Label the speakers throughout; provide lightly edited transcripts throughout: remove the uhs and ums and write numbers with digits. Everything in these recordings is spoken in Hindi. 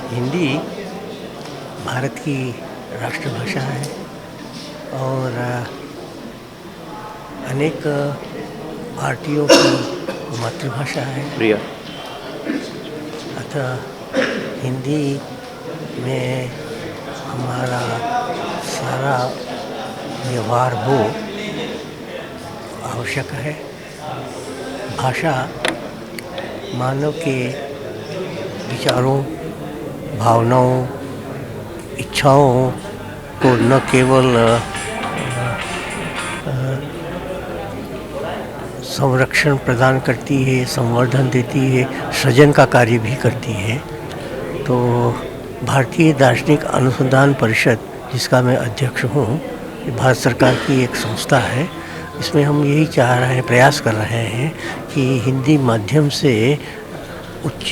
Speaker 1: हिंदी भारत की राष्ट्रभाषा है और अनेक भारतीयों की मातृभाषा है।
Speaker 2: प्रिया।
Speaker 1: अतः हिंदी में हमारा सारा व्यवहार हो आवश्यक है। भाषा मानव के विचारों, भावनाओं, इच्छाओं को न केवल संरक्षण प्रदान करती है, संवर्धन देती है, सृजन का कार्य भी करती है। तो भारतीय दार्शनिक अनुसंधान परिषद, जिसका मैं अध्यक्ष हूँ, भारत सरकार की एक संस्था है। इसमें हम यही चाह रहे हैं, प्रयास कर रहे हैं कि हिंदी माध्यम से उच्च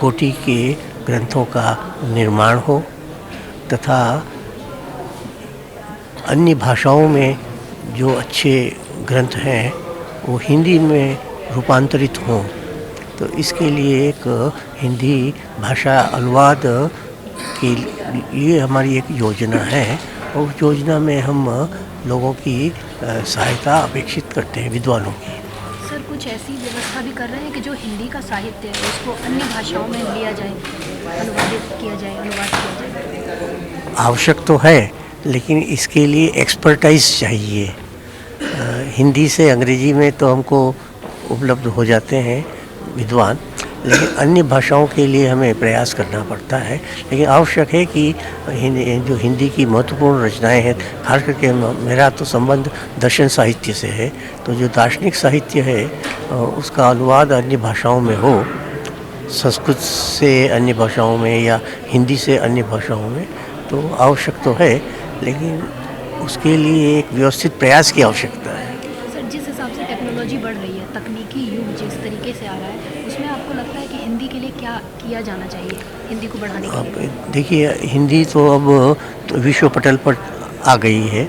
Speaker 1: कोटि के ग्रंथों का निर्माण हो तथा अन्य भाषाओं में जो अच्छे ग्रंथ हैं वो हिंदी में रूपांतरित हों। तो इसके लिए एक हिंदी भाषा अनुवाद के लिए हमारी एक योजना है और उस योजना में हम लोगों की सहायता अपेक्षित करते हैं, विद्वानों की।
Speaker 3: सर, कुछ ऐसी व्यवस्था भी कर रहे हैं कि जो हिंदी का साहित्य है उसको अन्य भाषाओं में लिया जाए, अनुवाद किया जाए?
Speaker 1: आवश्यक तो है, लेकिन इसके लिए एक्सपर्टाइज चाहिए। हिंदी से अंग्रेजी में तो हमको उपलब्ध हो जाते हैं विद्वान, लेकिन अन्य भाषाओं के लिए हमें प्रयास करना पड़ता है। लेकिन आवश्यक है कि जो हिंदी की महत्वपूर्ण रचनाएं हैं, खास करके मेरा तो संबंध दर्शन साहित्य से है, तो जो दार्शनिक साहित्य है उसका अनुवाद अन्य भाषाओं में हो, संस्कृत से अन्य भाषाओं में या हिंदी से अन्य भाषाओं में, तो आवश्यक तो है, लेकिन उसके लिए एक व्यवस्थित प्रयास की आवश्यकता है।
Speaker 3: सर, जिस हिसाब से टेक्नोलॉजी बढ़ रही है, तकनीकी युग जिस तरीके से आ रहा है, उसमें आपको लगता है कि हिंदी के लिए क्या किया जाना चाहिए, हिंदी को बढ़ाने के लिए?
Speaker 1: देखिए, हिंदी तो अब विश्व पटल पर आ गई है।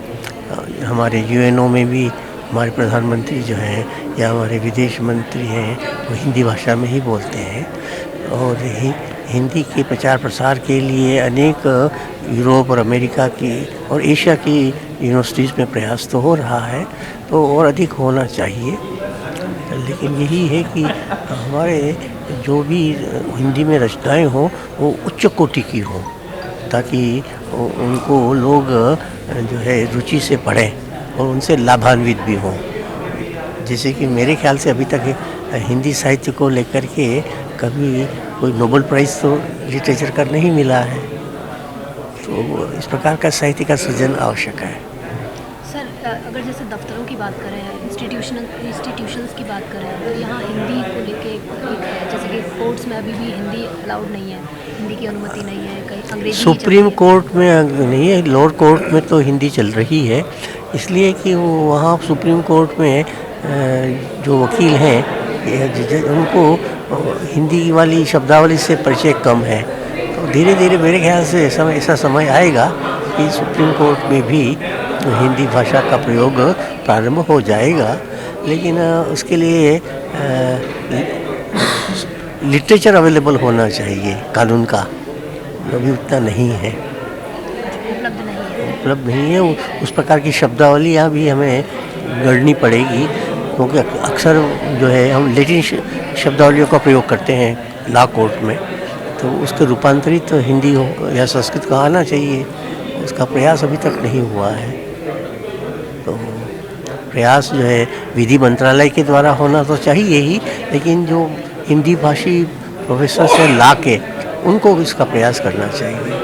Speaker 1: हमारे यूएनओ में भी हमारे प्रधानमंत्री जो हैं या हमारे विदेश मंत्री हैं वो हिंदी भाषा में ही बोलते हैं और हिंदी के प्रचार प्रसार के लिए अनेक यूरोप और अमेरिका की और एशिया की यूनिवर्सिटीज़ में प्रयास तो हो रहा है, तो और अधिक होना चाहिए। लेकिन यही है कि हमारे जो भी हिंदी में रचनाएं हों वो उच्च कोटि की हों, ताकि उनको लोग जो है रुचि से पढ़ें और उनसे लाभान्वित भी हों। जैसे कि मेरे ख्याल से अभी तक हिंदी साहित्य को लेकर के कभी कोई नोबेल प्राइज़ तो लिटरेचर का नहीं मिला है, तो इस प्रकार का साहित्य का सृजन आवश्यक है।
Speaker 3: सर, अगर जैसे दफ्तरों की बात करें, इंस्टीट्यूशंस की बात करें, तो यहाँ हिंदी को लेके जैसे कि कोर्ट्स में अभी भी हिंदी अलाउड नहीं है, हिंदी की अनुमति नहीं है, कहीं अंग्रेजी
Speaker 1: सुप्रीम कोर्ट में नहीं है, लोअर कोर्ट में तो हिंदी चल रही है, इसलिए कि वो वहाँ सुप्रीम कोर्ट में जो वकील हैं उनको हिंदी वाली शब्दावली से परिचय कम है। तो धीरे धीरे मेरे ख्याल से ऐसा समय आएगा कि सुप्रीम कोर्ट में भी हिंदी भाषा का प्रयोग प्रारंभ हो जाएगा, लेकिन उसके लिए लिटरेचर अवेलेबल होना चाहिए, कानून का अभी उतना नहीं है, उपलब्ध नहीं है। उस प्रकार की शब्दावलियाँ भी हमें गढ़नी पड़ेगी, क्योंकि अक्सर जो है हम लैटिन शब्दावलियों का प्रयोग करते हैं लॉ कोर्ट में, तो उसके रूपांतरित तो हिंदी हो या संस्कृत का आना चाहिए, उसका प्रयास अभी तक नहीं हुआ है। तो प्रयास जो है विधि मंत्रालय के द्वारा होना तो चाहिए ही, लेकिन जो हिंदी भाषी प्रोफेसर से ला के उनको इसका प्रयास करना चाहिए।